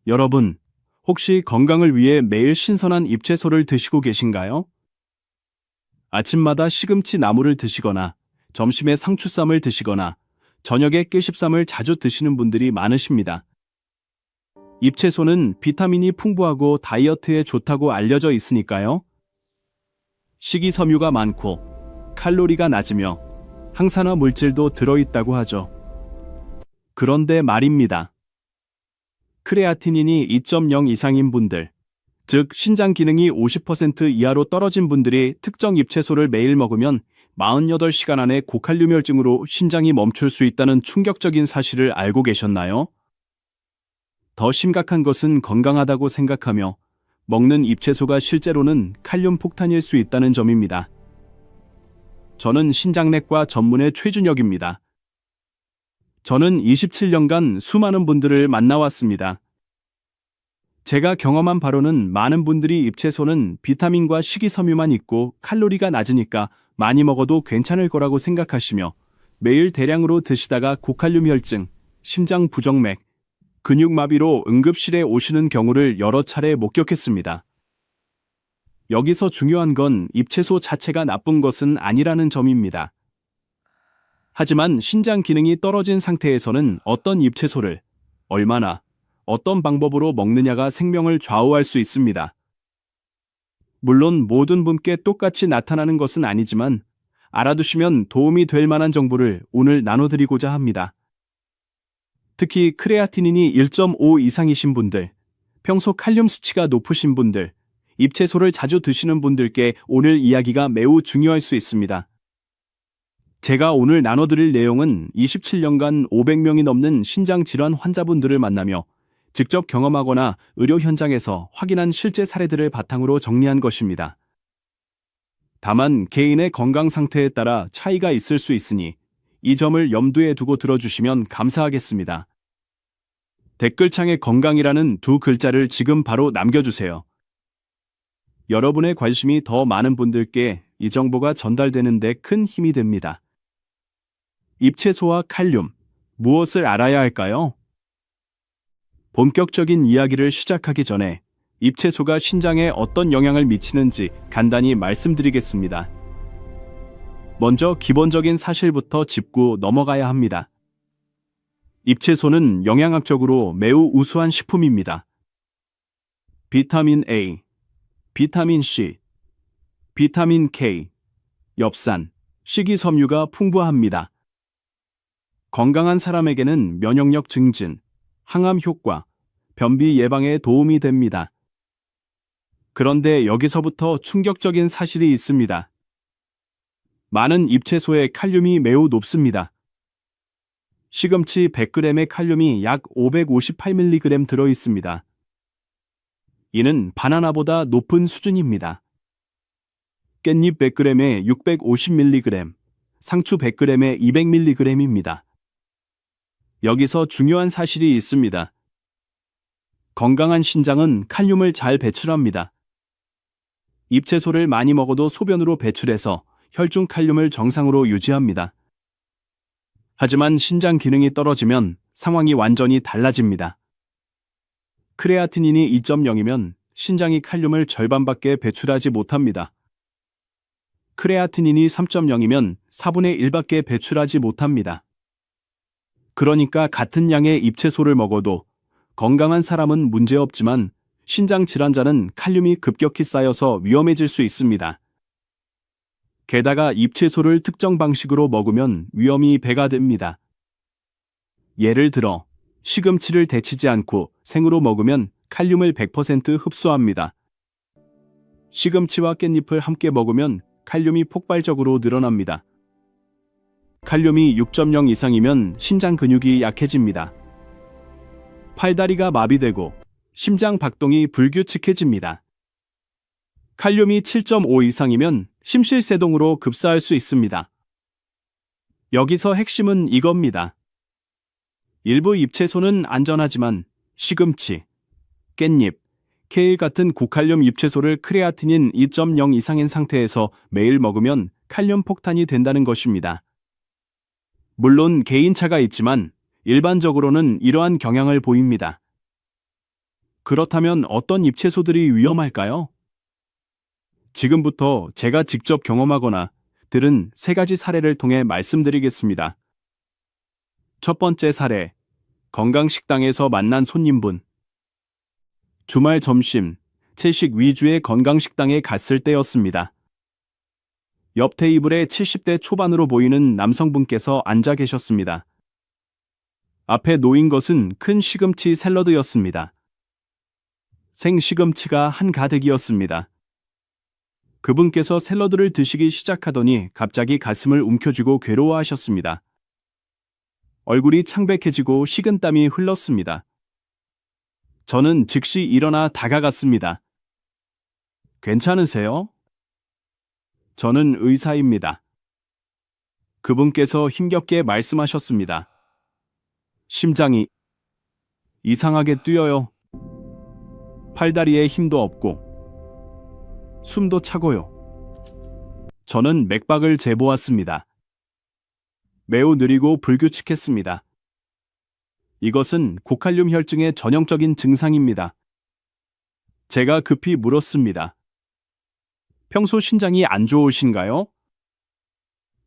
여러분, 혹시 건강을 위해 매일 신선한 잎채소를 드시고 계신가요? 아침마다 시금치 나물을 드시거나, 점심에 상추쌈을 드시거나, 저녁에 깨십쌈을 자주 드시는 분들이 많으십니다. 잎채소는 비타민이 풍부하고 다이어트에 좋다고 알려져 있으니까요. 식이섬유가 많고, 칼로리가 낮으며, 항산화 물질도 들어있다고 하죠. 그런데 말입니다. 크레아티닌이 2.0 이상인 분들, 즉 신장 기능이 50% 이하로 떨어진 분들이 특정 잎채소를 매일 먹으면 48시간 안에 고칼륨혈증으로 심장이 멈출 수 있다는 충격적인 사실을 알고 계셨나요? 더 심각한 것은 건강하다고 생각하며 먹는 잎채소가 실제로는 칼륨 폭탄일 수 있다는 점입니다. 저는 신장내과 전문의 최준혁입니다. 저는 27년간 수많은 분들을 만나왔습니다. 제가 경험한 바로는 많은 분들이 잎채소는 비타민과 식이섬유만 있고 칼로리가 낮으니까 많이 먹어도 괜찮을 거라고 생각하시며 매일 대량으로 드시다가 고칼륨 혈증, 심장 부정맥, 근육마비로 응급실에 오시는 경우를 여러 차례 목격했습니다. 여기서 중요한 건 잎채소 자체가 나쁜 것은 아니라는 점입니다. 하지만 신장 기능이 떨어진 상태에서는 어떤 잎채소를 얼마나 어떤 방법으로 먹느냐가 생명을 좌우할 수 있습니다. 물론 모든 분께 똑같이 나타나는 것은 아니지만 알아두시면 도움이 될 만한 정보를 오늘 나눠드리고자 합니다. 특히 크레아티닌이 1.5 이상이신 분들, 평소 칼륨 수치가 높으신 분들, 잎채소를 자주 드시는 분들께 오늘 이야기가 매우 중요할 수 있습니다. 제가 오늘 나눠드릴 내용은 27년간 500명이 넘는 신장질환 환자분들을 만나며 직접 경험하거나 의료 현장에서 확인한 실제 사례들을 바탕으로 정리한 것입니다. 다만 개인의 건강 상태에 따라 차이가 있을 수 있으니 이 점을 염두에 두고 들어주시면 감사하겠습니다. 댓글창에 건강이라는 두 글자를 지금 바로 남겨주세요. 여러분의 관심이 더 많은 분들께 이 정보가 전달되는 데 큰 힘이 됩니다. 잎채소와 칼륨, 무엇을 알아야 할까요? 본격적인 이야기를 시작하기 전에 잎채소가 신장에 어떤 영향을 미치는지 간단히 말씀드리겠습니다. 먼저 기본적인 사실부터 짚고 넘어가야 합니다. 잎채소는 영양학적으로 매우 우수한 식품입니다. 비타민 A, 비타민 C, 비타민 K, 엽산, 식이섬유가 풍부합니다. 건강한 사람에게는 면역력 증진, 항암 효과, 변비 예방에 도움이 됩니다. 그런데 여기서부터 충격적인 사실이 있습니다. 많은 잎채소의 칼륨이 매우 높습니다. 시금치 100g의 칼륨이 약 558mg 들어있습니다. 이는 바나나보다 높은 수준입니다. 깻잎 100g에 650mg, 상추 100g에 200mg입니다. 여기서 중요한 사실이 있습니다. 건강한 신장은 칼륨을 잘 배출합니다. 잎채소를 많이 먹어도 소변으로 배출해서 혈중 칼륨을 정상으로 유지합니다. 하지만 신장 기능이 떨어지면 상황이 완전히 달라집니다. 크레아티닌이 2.0이면 신장이 칼륨을 절반밖에 배출하지 못합니다. 크레아티닌이 3.0이면 4분의 1밖에 배출하지 못합니다. 그러니까 같은 양의 잎채소를 먹어도 건강한 사람은 문제없지만 신장 질환자는 칼륨이 급격히 쌓여서 위험해질 수 있습니다. 게다가 잎채소를 특정 방식으로 먹으면 위험이 배가 됩니다. 예를 들어 시금치를 데치지 않고 생으로 먹으면 칼륨을 100% 흡수합니다. 시금치와 깻잎을 함께 먹으면 칼륨이 폭발적으로 늘어납니다. 칼륨이 6.0 이상이면 심장 근육이 약해집니다. 팔다리가 마비되고 심장 박동이 불규칙해집니다. 칼륨이 7.5 이상이면 심실세동으로 급사할 수 있습니다. 여기서 핵심은 이겁니다. 일부 잎채소는 안전하지만 시금치, 깻잎, 케일 같은 고칼륨 잎채소를 크레아티닌 2.0 이상인 상태에서 매일 먹으면 칼륨 폭탄이 된다는 것입니다. 물론 개인차가 있지만 일반적으로는 이러한 경향을 보입니다. 그렇다면 어떤 잎채소들이 위험할까요? 지금부터 제가 직접 경험하거나 들은 3가지 사례를 통해 말씀드리겠습니다. 첫 번째 사례, 건강식당에서 만난 손님분. 주말 점심, 채식 위주의 건강식당에 갔을 때였습니다. 옆 테이블에 70대 초반으로 보이는 남성분께서 앉아 계셨습니다. 앞에 놓인 것은 큰 시금치 샐러드였습니다. 생시금치가 한가득이었습니다. 그분께서 샐러드를 드시기 시작하더니 갑자기 가슴을 움켜쥐고 괴로워하셨습니다. 얼굴이 창백해지고 식은땀이 흘렀습니다. 저는 즉시 일어나 다가갔습니다. 괜찮으세요? 저는 의사입니다. 그분께서 힘겹게 말씀하셨습니다. 심장이 이상하게 뛰어요. 팔다리에 힘도 없고 숨도 차고요. 저는 맥박을 재보았습니다. 매우 느리고 불규칙했습니다. 이것은 고칼륨 혈증의 전형적인 증상입니다. 제가 급히 물었습니다. 평소 신장이 안 좋으신가요?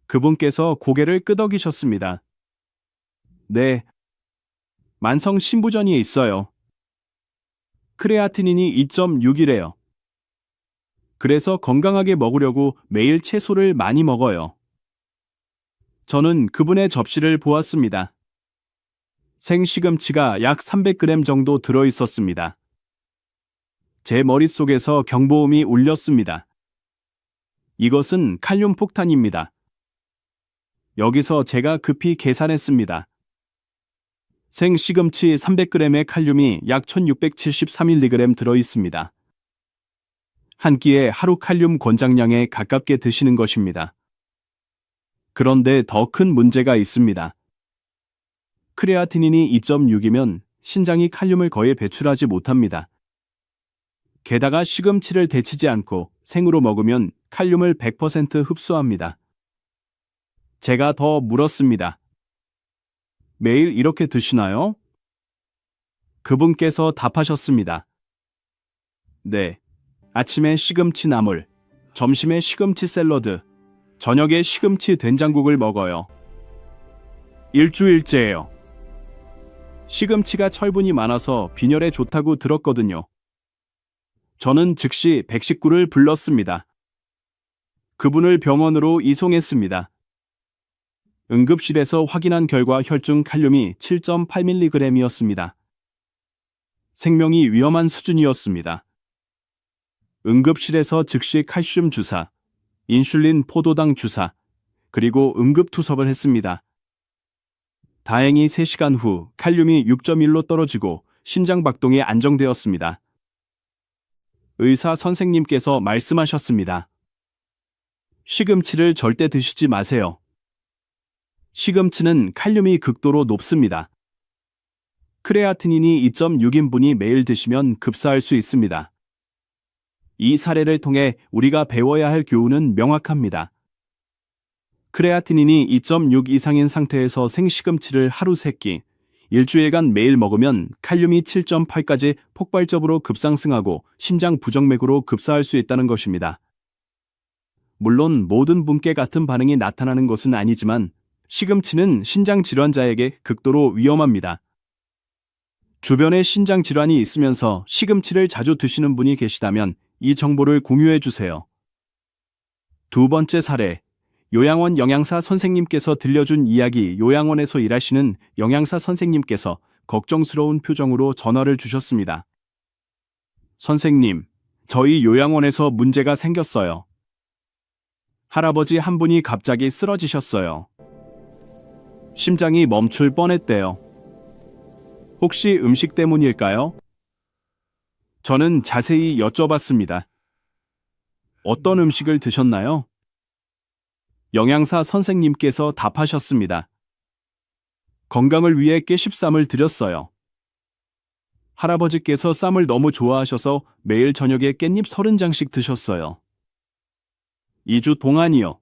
그분께서 고개를 끄덕이셨습니다. 네, 만성 신부전이에 있어요. 크레아티닌이 2.6이래요. 그래서 건강하게 먹으려고 매일 채소를 많이 먹어요. 저는 그분의 접시를 보았습니다. 생시금치가 약 300g 정도 들어 있었습니다. 제 머릿속에서 경보음이 울렸습니다. 이것은 칼륨 폭탄입니다. 여기서 제가 급히 계산했습니다. 생시금치 300g의 칼륨이 약 1673mg 들어 있습니다. 한 끼에 하루 칼륨 권장량에 가깝게 드시는 것입니다. 그런데 더 큰 문제가 있습니다. 크레아티닌이 2.6이면 신장이 칼륨을 거의 배출하지 못합니다. 게다가 시금치를 데치지 않고 생으로 먹으면 칼륨을 100% 흡수합니다. 제가 더 물었습니다. 매일 이렇게 드시나요? 그분께서 답하셨습니다. 네, 아침에 시금치 나물, 점심에 시금치 샐러드, 저녁에 시금치 된장국을 먹어요. 일주일째예요. 시금치가 철분이 많아서 빈혈에 좋다고 들었거든요. 저는 즉시 119를 불렀습니다. 그분을 병원으로 이송했습니다. 응급실에서 확인한 결과 혈중 칼륨이 7.8mg이었습니다. 생명이 위험한 수준이었습니다. 응급실에서 즉시 칼슘 주사, 인슐린 포도당 주사, 그리고 응급투석을 했습니다. 다행히 3시간 후 칼륨이 6.1로 떨어지고 심장박동이 안정되었습니다. 의사 선생님께서 말씀하셨습니다. 시금치를 절대 드시지 마세요. 시금치는 칼륨이 극도로 높습니다. 크레아티닌이 2.6인분이 매일 드시면 급사할 수 있습니다. 이 사례를 통해 우리가 배워야 할 교훈은 명확합니다. 크레아티닌이 2.6 이상인 상태에서 생시금치를 하루 3끼, 일주일간 매일 먹으면 칼륨이 7.8까지 폭발적으로 급상승하고 심장 부정맥으로 급사할 수 있다는 것입니다. 물론 모든 분께 같은 반응이 나타나는 것은 아니지만 시금치는 신장 질환자에게 극도로 위험합니다. 주변에 신장 질환이 있으면서 시금치를 자주 드시는 분이 계시다면 이 정보를 공유해 주세요. 두 번째 사례, 요양원 영양사 선생님께서 들려준 이야기. 요양원에서 일하시는 영양사 선생님께서 걱정스러운 표정으로 전화를 주셨습니다. 선생님, 저희 요양원에서 문제가 생겼어요. 할아버지 한 분이 갑자기 쓰러지셨어요. 심장이 멈출 뻔했대요. 혹시 음식 때문일까요? 저는 자세히 여쭤봤습니다. 어떤 음식을 드셨나요? 영양사 선생님께서 답하셨습니다. 건강을 위해 깨십쌈을 드렸어요. 할아버지께서 쌈을 너무 좋아하셔서 매일 저녁에 깻잎 30장씩 드셨어요. 2주 동안이요.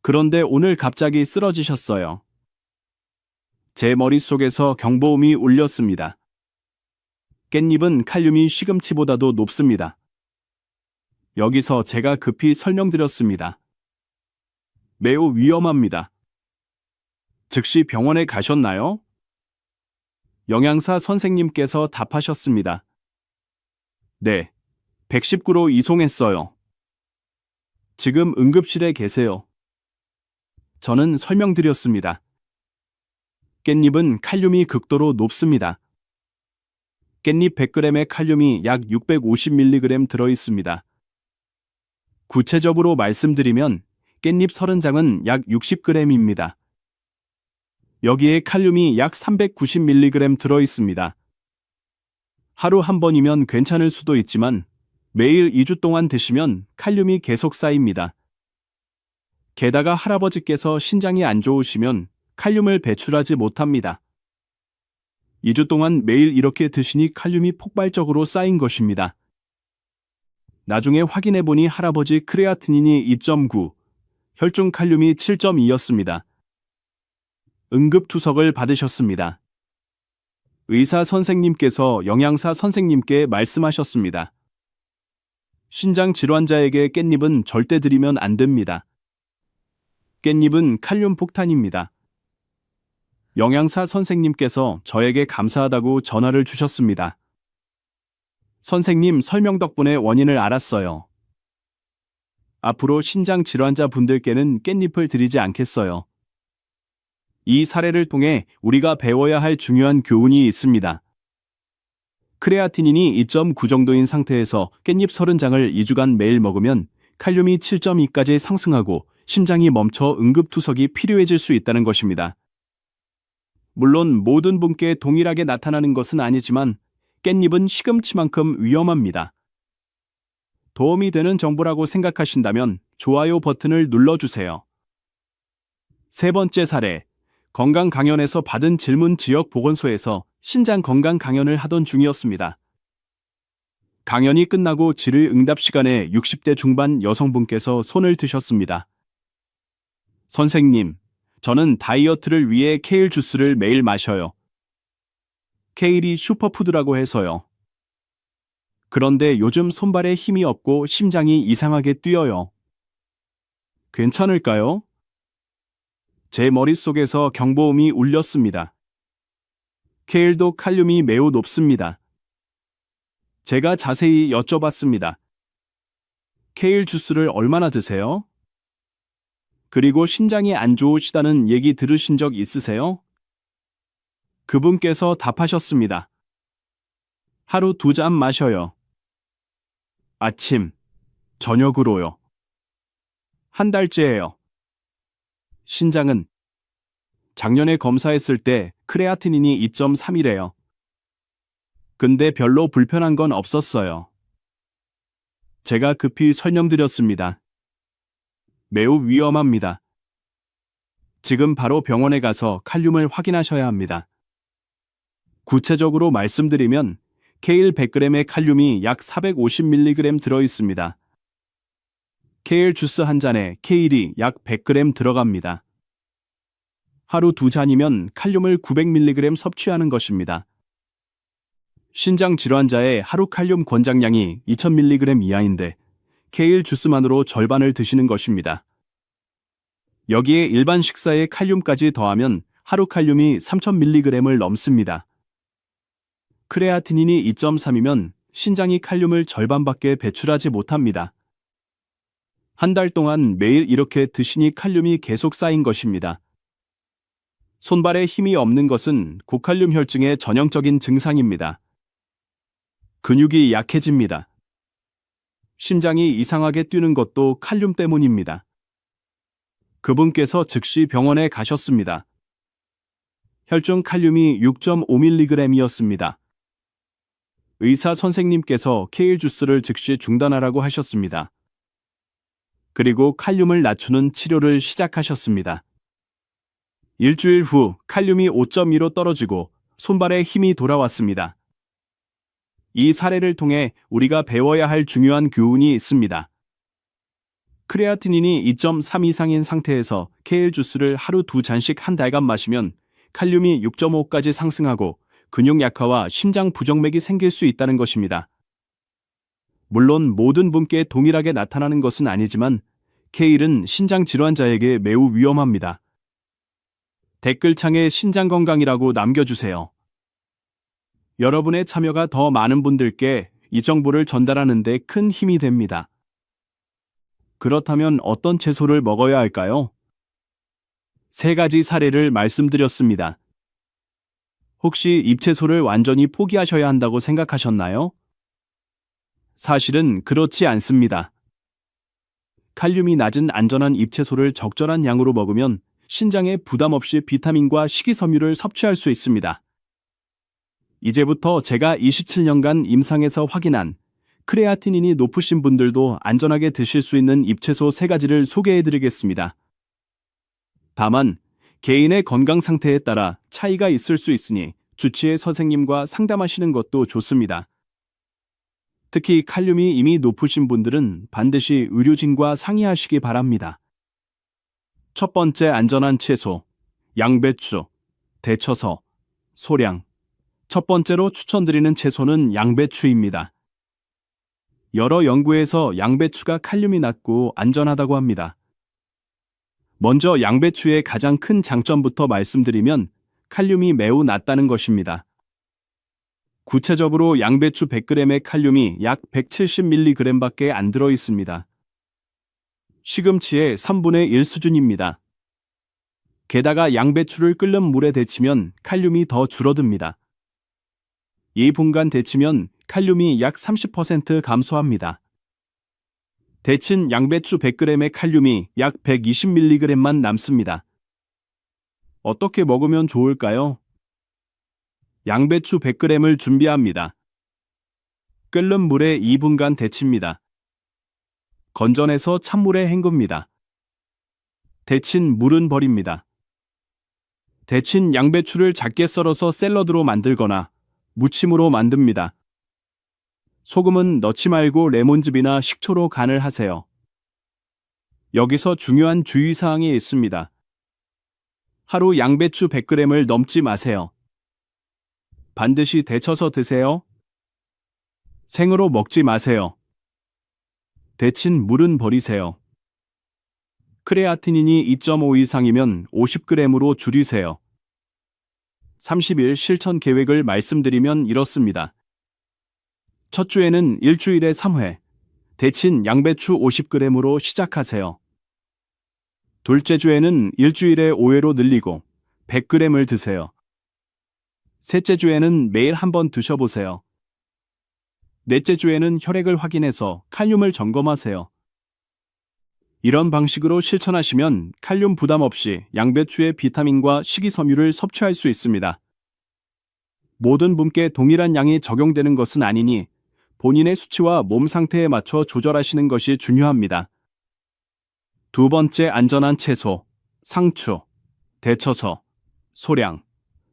그런데 오늘 갑자기 쓰러지셨어요. 제 머릿속에서 경보음이 울렸습니다. 깻잎은 칼륨이 시금치보다도 높습니다. 여기서 제가 급히 설명드렸습니다. 매우 위험합니다. 즉시 병원에 가셨나요? 영양사 선생님께서 답하셨습니다. 네, 119로 이송했어요. 지금 응급실에 계세요. 저는 설명드렸습니다. 깻잎은 칼륨이 극도로 높습니다. 깻잎 100g에 칼륨이 약 650mg 들어있습니다. 구체적으로 말씀드리면 깻잎 30장은 약 60g입니다. 여기에 칼륨이 약 390mg 들어있습니다. 하루 한 번이면 괜찮을 수도 있지만 매일 2주 동안 드시면 칼륨이 계속 쌓입니다. 게다가 할아버지께서 신장이 안 좋으시면 칼륨을 배출하지 못합니다. 2주 동안 매일 이렇게 드시니 칼륨이 폭발적으로 쌓인 것입니다. 나중에 확인해보니 할아버지 크레아티닌이 2.9, 혈중 칼륨이 7.2였습니다. 응급투석을 받으셨습니다. 의사 선생님께서 영양사 선생님께 말씀하셨습니다. 신장 질환자에게 깻잎은 절대 드리면 안 됩니다. 깻잎은 칼륨 폭탄입니다. 영양사 선생님께서 저에게 감사하다고 전화를 주셨습니다. 선생님 설명 덕분에 원인을 알았어요. 앞으로 신장 질환자 분들께는 깻잎을 드리지 않겠어요. 이 사례를 통해 우리가 배워야 할 중요한 교훈이 있습니다. 크레아티닌이 2.9 정도인 상태에서 깻잎 30장을 2주간 매일 먹으면 칼륨이 7.2까지 상승하고 심장이 멈춰 응급투석이 필요해질 수 있다는 것입니다. 물론 모든 분께 동일하게 나타나는 것은 아니지만 깻잎은 시금치만큼 위험합니다. 도움이 되는 정보라고 생각하신다면 좋아요 버튼을 눌러주세요. 세 번째 사례, 건강 강연에서 받은 질문 지역 보건소에서 신장 건강 강연을 하던 중이었습니다. 강연이 끝나고 질의응답 시간에 60대 중반 여성분께서 손을 드셨습니다. 선생님, 저는 다이어트를 위해 케일 주스를 매일 마셔요. 케일이 슈퍼푸드라고 해서요. 그런데 요즘 손발에 힘이 없고 심장이 이상하게 뛰어요. 괜찮을까요? 제 머릿속에서 경보음이 울렸습니다. 케일도 칼륨이 매우 높습니다. 제가 자세히 여쭤봤습니다. 케일 주스를 얼마나 드세요? 그리고 신장이 안 좋으시다는 얘기 들으신 적 있으세요? 그분께서 답하셨습니다. 하루 2잔 마셔요. 아침, 저녁으로요. 한 달째예요. 신장은 작년에 검사했을 때 크레아티닌이 2.3이래요. 근데 별로 불편한 건 없었어요. 제가 급히 설명드렸습니다. 매우 위험합니다. 지금 바로 병원에 가서 칼륨을 확인하셔야 합니다. 구체적으로 말씀드리면 케일 100g의 칼륨이 약 450mg 들어있습니다. 케일 주스 한 잔에 케일이 약 100g 들어갑니다. 하루 2잔이면 칼륨을 900mg 섭취하는 것입니다. 신장 질환자의 하루 칼륨 권장량이 2000mg 이하인데 케일 주스만으로 절반을 드시는 것입니다. 여기에 일반 식사에 칼륨까지 더하면 하루 칼륨이 3000mg을 넘습니다. 크레아티닌이 2.3이면 신장이 칼륨을 절반밖에 배출하지 못합니다. 한 달 동안 매일 이렇게 드시니 칼륨이 계속 쌓인 것입니다. 손발에 힘이 없는 것은 고칼륨 혈증의 전형적인 증상입니다. 근육이 약해집니다. 심장이 이상하게 뛰는 것도 칼륨 때문입니다. 그분께서 즉시 병원에 가셨습니다. 혈중 칼륨이 6.5mg이었습니다. 의사 선생님께서 케일 주스를 즉시 중단하라고 하셨습니다. 그리고 칼륨을 낮추는 치료를 시작하셨습니다. 일주일 후 칼륨이 5.2로 떨어지고 손발에 힘이 돌아왔습니다. 이 사례를 통해 우리가 배워야 할 중요한 교훈이 있습니다. 크레아티닌이 2.3 이상인 상태에서 케일 주스를 하루 2잔씩 한 달간 마시면 칼륨이 6.5까지 상승하고 근육 약화와 심장 부정맥이 생길 수 있다는 것입니다. 물론 모든 분께 동일하게 나타나는 것은 아니지만 케일은 신장 질환자에게 매우 위험합니다. 댓글창에 신장건강이라고 남겨주세요. 여러분의 참여가 더 많은 분들께 이 정보를 전달하는 데 큰 힘이 됩니다. 그렇다면 어떤 채소를 먹어야 할까요? 3가지 사례를 말씀드렸습니다. 혹시 잎채소를 완전히 포기하셔야 한다고 생각하셨나요? 사실은 그렇지 않습니다. 칼륨이 낮은 안전한 잎채소를 적절한 양으로 먹으면 신장에 부담 없이 비타민과 식이섬유를 섭취할 수 있습니다. 이제부터 제가 27년간 임상에서 확인한 크레아티닌이 높으신 분들도 안전하게 드실 수 있는 잎채소 3가지를 소개해드리겠습니다. 다만 개인의 건강 상태에 따라 차이가 있을 수 있으니 주치의 선생님과 상담하시는 것도 좋습니다. 특히 칼륨이 이미 높으신 분들은 반드시 의료진과 상의하시기 바랍니다. 첫 번째 안전한 채소, 양배추, 대처서, 소량. 첫 번째로 추천드리는 채소는 양배추입니다. 여러 연구에서 양배추가 칼륨이 낮고 안전하다고 합니다. 먼저 양배추의 가장 큰 장점부터 말씀드리면 칼륨이 매우 낮다는 것입니다. 구체적으로 양배추 100g의 칼륨이 약 170mg밖에 안 들어 있습니다. 시금치의 3분의 1 수준입니다. 게다가 양배추를 끓는 물에 데치면 칼륨이 더 줄어듭니다. 2분간 데치면 칼륨이 약 30% 감소합니다. 데친 양배추 100g의 칼륨이 약 120mg만 남습니다. 어떻게 먹으면 좋을까요? 양배추 100g을 준비합니다. 끓는 물에 2분간 데칩니다. 건져내서 찬물에 헹굽니다. 데친 물은 버립니다. 데친 양배추를 작게 썰어서 샐러드로 만들거나 무침으로 만듭니다. 소금은 넣지 말고 레몬즙이나 식초로 간을 하세요. 여기서 중요한 주의사항이 있습니다. 하루 양배추 100g을 넘지 마세요. 반드시 데쳐서 드세요. 생으로 먹지 마세요. 데친 물은 버리세요. 크레아티닌이 2.5 이상이면 50g으로 줄이세요. 30일 실천 계획을 말씀드리면 이렇습니다. 첫 주에는 일주일에 3회, 데친 양배추 50g으로 시작하세요. 둘째 주에는 일주일에 5회로 늘리고 100g을 드세요. 셋째 주에는 매일 한번 드셔보세요. 넷째 주에는 혈액을 확인해서 칼륨을 점검하세요. 이런 방식으로 실천하시면 칼륨 부담 없이 양배추의 비타민과 식이섬유를 섭취할 수 있습니다. 모든 분께 동일한 양이 적용되는 것은 아니니 본인의 수치와 몸 상태에 맞춰 조절하시는 것이 중요합니다. 두 번째 안전한 채소, 상추, 데쳐서, 소량.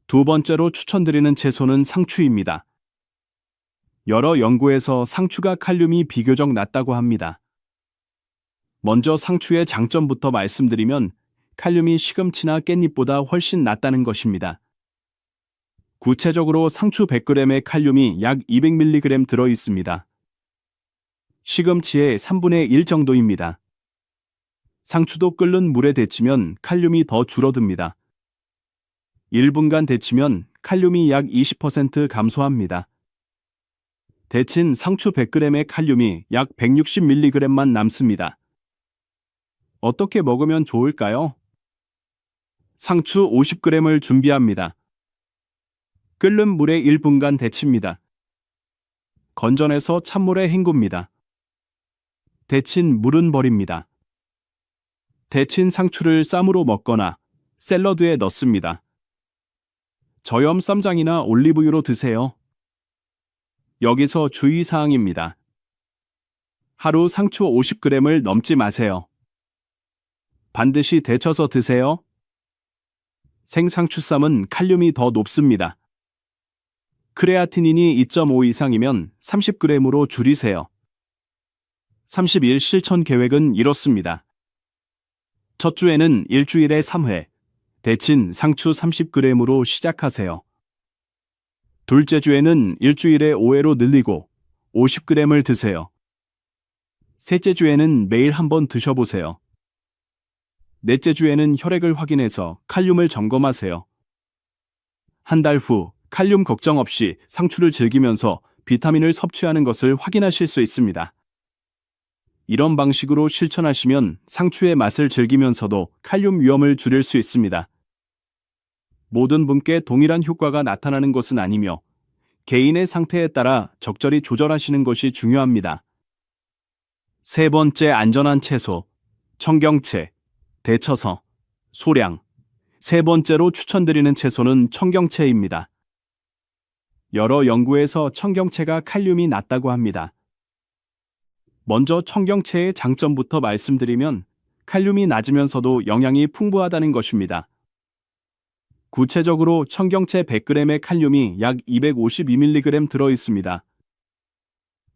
두 번째로 추천드리는 채소는 상추입니다. 여러 연구에서 상추가 칼륨이 비교적 낮다고 합니다. 먼저 상추의 장점부터 말씀드리면 칼륨이 시금치나 깻잎보다 훨씬 낮다는 것입니다. 구체적으로 상추 100g의 칼륨이 약 200mg 들어 있습니다. 시금치의 3분의 1 정도입니다. 상추도 끓는 물에 데치면 칼륨이 더 줄어듭니다. 1분간 데치면 칼륨이 약 20% 감소합니다. 데친 상추 100g의 칼륨이 약 160mg만 남습니다. 어떻게 먹으면 좋을까요? 상추 50g을 준비합니다. 끓는 물에 1분간 데칩니다. 건져내서 찬물에 헹굽니다. 데친 물은 버립니다. 데친 상추를 쌈으로 먹거나 샐러드에 넣습니다. 저염 쌈장이나 올리브유로 드세요. 여기서 주의사항입니다. 하루 상추 50g을 넘지 마세요. 반드시 데쳐서 드세요. 생상추쌈은 칼륨이 더 높습니다. 크레아티닌이 2.5 이상이면 30g으로 줄이세요. 30일 실천 계획은 이렇습니다. 첫 주에는 일주일에 3회, 데친 상추 30g으로 시작하세요. 둘째 주에는 일주일에 5회로 늘리고 50g을 드세요. 셋째 주에는 매일 한번 드셔보세요. 넷째 주에는 혈액을 확인해서 칼륨을 점검하세요. 한 달 후 칼륨 걱정 없이 상추를 즐기면서 비타민을 섭취하는 것을 확인하실 수 있습니다. 이런 방식으로 실천하시면 상추의 맛을 즐기면서도 칼륨 위험을 줄일 수 있습니다. 모든 분께 동일한 효과가 나타나는 것은 아니며 개인의 상태에 따라 적절히 조절하시는 것이 중요합니다. 세 번째, 안전한 채소, 청경채, 대처서, 소량. 세 번째로 추천드리는 채소는 청경채입니다. 여러 연구에서 청경채가 칼륨이 낮다고 합니다. 먼저 청경채의 장점부터 말씀드리면 칼륨이 낮으면서도 영양이 풍부하다는 것입니다. 구체적으로 청경채 100g의 칼륨이 약 252mg 들어 있습니다.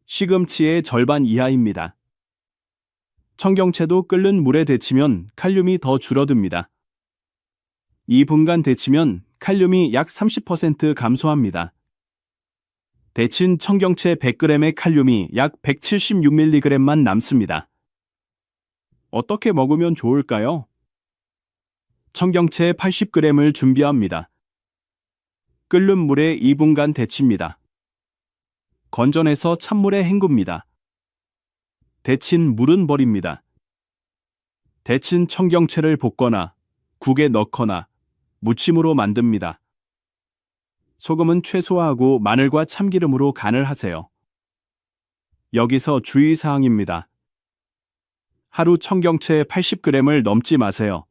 시금치의 절반 이하입니다. 청경채도 끓는 물에 데치면 칼륨이 더 줄어듭니다. 2분간 데치면 칼륨이 약 30% 감소합니다. 데친 청경채 100g의 칼륨이 약 176mg만 남습니다. 어떻게 먹으면 좋을까요? 청경채 80g을 준비합니다. 끓는 물에 2분간 데칩니다. 건져내서 찬물에 헹굽니다. 데친 물은 버립니다. 데친 청경채를 볶거나 국에 넣거나 무침으로 만듭니다. 소금은 최소화하고 마늘과 참기름으로 간을 하세요. 여기서 주의사항입니다. 하루 청경채 80g을 넘지 마세요.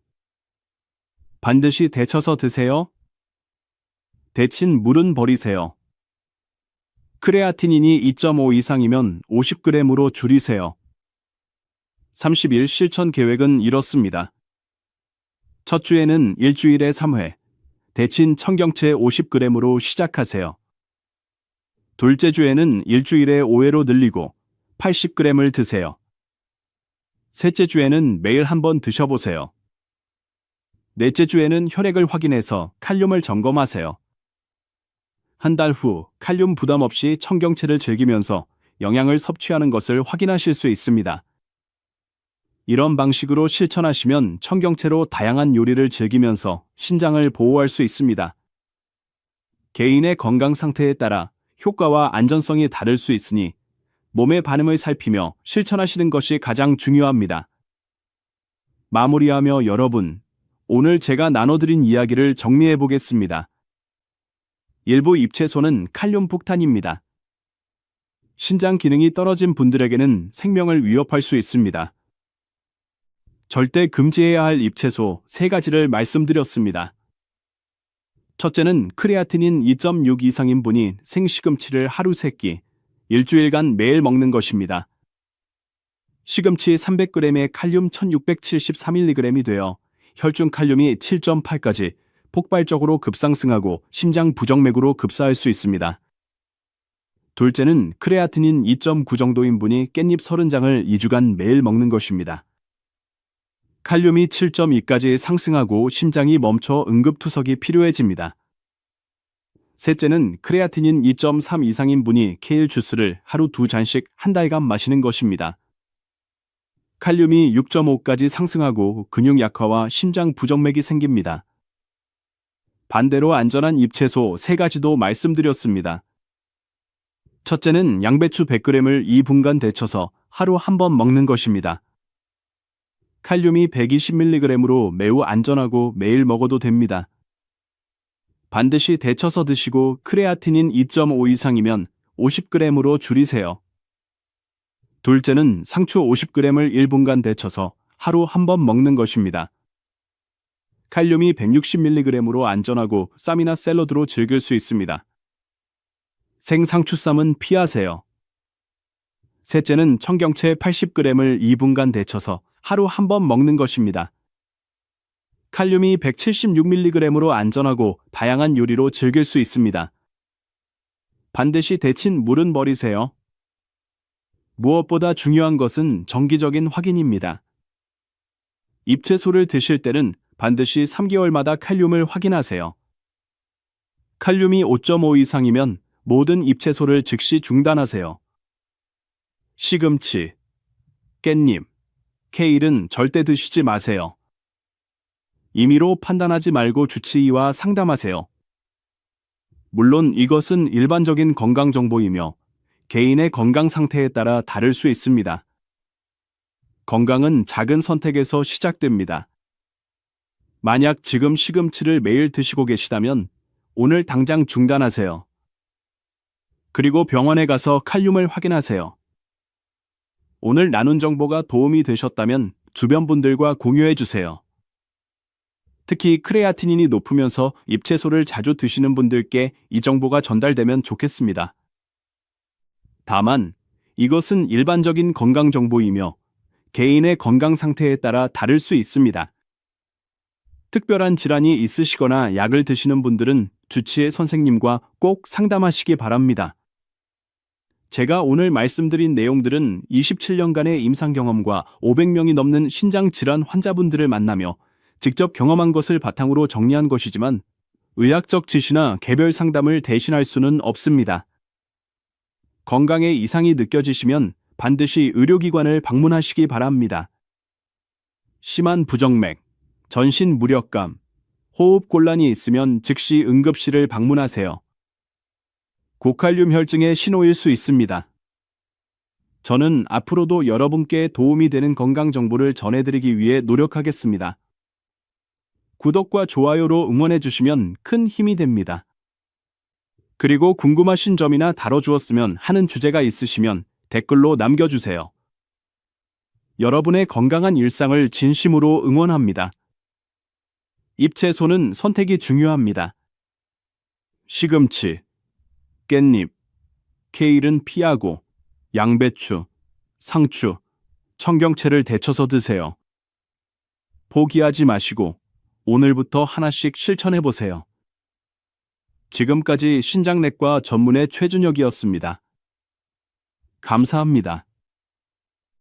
반드시 데쳐서 드세요. 데친 물은 버리세요. 크레아티닌이 2.5 이상이면 50g으로 줄이세요. 30일 실천 계획은 이렇습니다. 첫 주에는 일주일에 3회, 데친 청경채 50g으로 시작하세요. 둘째 주에는 일주일에 5회로 늘리고 80g을 드세요. 셋째 주에는 매일 한번 드셔보세요. 넷째 주에는 혈액을 확인해서 칼륨을 점검하세요. 한 달 후 칼륨 부담 없이 청경채를 즐기면서 영양을 섭취하는 것을 확인하실 수 있습니다. 이런 방식으로 실천하시면 청경채로 다양한 요리를 즐기면서 신장을 보호할 수 있습니다. 개인의 건강 상태에 따라 효과와 안전성이 다를 수 있으니 몸의 반응을 살피며 실천하시는 것이 가장 중요합니다. 마무리하며 여러분, 오늘 제가 나눠드린 이야기를 정리해 보겠습니다. 일부 잎채소는 칼륨 폭탄입니다. 신장 기능이 떨어진 분들에게는 생명을 위협할 수 있습니다. 절대 금지해야 할 잎채소 3가지를 말씀드렸습니다. 첫째는 크레아티닌 2.6 이상인 분이 생시금치를 하루 3끼, 일주일간 매일 먹는 것입니다. 시금치 300g에 칼륨 1673mg이 되어 혈중 칼륨이 7.8까지 폭발적으로 급상승하고 심장 부정맥으로 급사할 수 있습니다. 둘째는 크레아티닌 2.9 정도인 분이 깻잎 30장을 2주간 매일 먹는 것입니다. 칼륨이 7.2까지 상승하고 심장이 멈춰 응급투석이 필요해집니다. 셋째는 크레아티닌 2.3 이상인 분이 케일 주스를 하루 2잔씩 한 달간 마시는 것입니다. 칼륨이 6.5까지 상승하고 근육 약화와 심장 부정맥이 생깁니다. 반대로 안전한 잎채소 3가지도 말씀드렸습니다. 첫째는 양배추 100g을 2분간 데쳐서 하루 한 번 먹는 것입니다. 칼륨이 120mg으로 매우 안전하고 매일 먹어도 됩니다. 반드시 데쳐서 드시고 크레아티닌 2.5 이상이면 50g으로 줄이세요. 둘째는 상추 50g을 1분간 데쳐서 하루 한 번 먹는 것입니다. 칼륨이 160mg으로 안전하고 쌈이나 샐러드로 즐길 수 있습니다. 생상추쌈은 피하세요. 셋째는 청경채 80g을 2분간 데쳐서 하루 한 번 먹는 것입니다. 칼륨이 176mg으로 안전하고 다양한 요리로 즐길 수 있습니다. 반드시 데친 물은 버리세요. 무엇보다 중요한 것은 정기적인 확인입니다. 잎채소를 드실 때는 반드시 3개월마다 칼륨을 확인하세요. 칼륨이 5.5 이상이면 모든 잎채소를 즉시 중단하세요. 시금치, 깻잎, 케일은 절대 드시지 마세요. 임의로 판단하지 말고 주치의와 상담하세요. 물론 이것은 일반적인 건강 정보이며 개인의 건강 상태에 따라 다를 수 있습니다. 건강은 작은 선택에서 시작됩니다. 만약 지금 시금치를 매일 드시고 계시다면 오늘 당장 중단하세요. 그리고 병원에 가서 칼륨을 확인하세요. 오늘 나눈 정보가 도움이 되셨다면 주변 분들과 공유해 주세요. 특히 크레아티닌이 높으면서 잎채소를 자주 드시는 분들께 이 정보가 전달되면 좋겠습니다. 다만 이것은 일반적인 건강 정보이며 개인의 건강 상태에 따라 다를 수 있습니다. 특별한 질환이 있으시거나 약을 드시는 분들은 주치의 선생님과 꼭 상담하시기 바랍니다. 제가 오늘 말씀드린 내용들은 27년간의 임상 경험과 500명이 넘는 신장 질환 환자분들을 만나며 직접 경험한 것을 바탕으로 정리한 것이지만 의학적 지시나 개별 상담을 대신할 수는 없습니다. 건강에 이상이 느껴지시면 반드시 의료기관을 방문하시기 바랍니다. 심한 부정맥, 전신 무력감, 호흡 곤란이 있으면 즉시 응급실을 방문하세요. 고칼륨 혈증의 신호일 수 있습니다. 저는 앞으로도 여러분께 도움이 되는 건강 정보를 전해드리기 위해 노력하겠습니다. 구독과 좋아요로 응원해 주시면 큰 힘이 됩니다. 그리고 궁금하신 점이나 다뤄주었으면 하는 주제가 있으시면 댓글로 남겨주세요. 여러분의 건강한 일상을 진심으로 응원합니다. 잎채소는 선택이 중요합니다. 시금치, 깻잎, 케일은 피하고 양배추, 상추, 청경채를 데쳐서 드세요. 포기하지 마시고 오늘부터 하나씩 실천해보세요. 지금까지 신장내과 전문의 최준혁이었습니다. 감사합니다.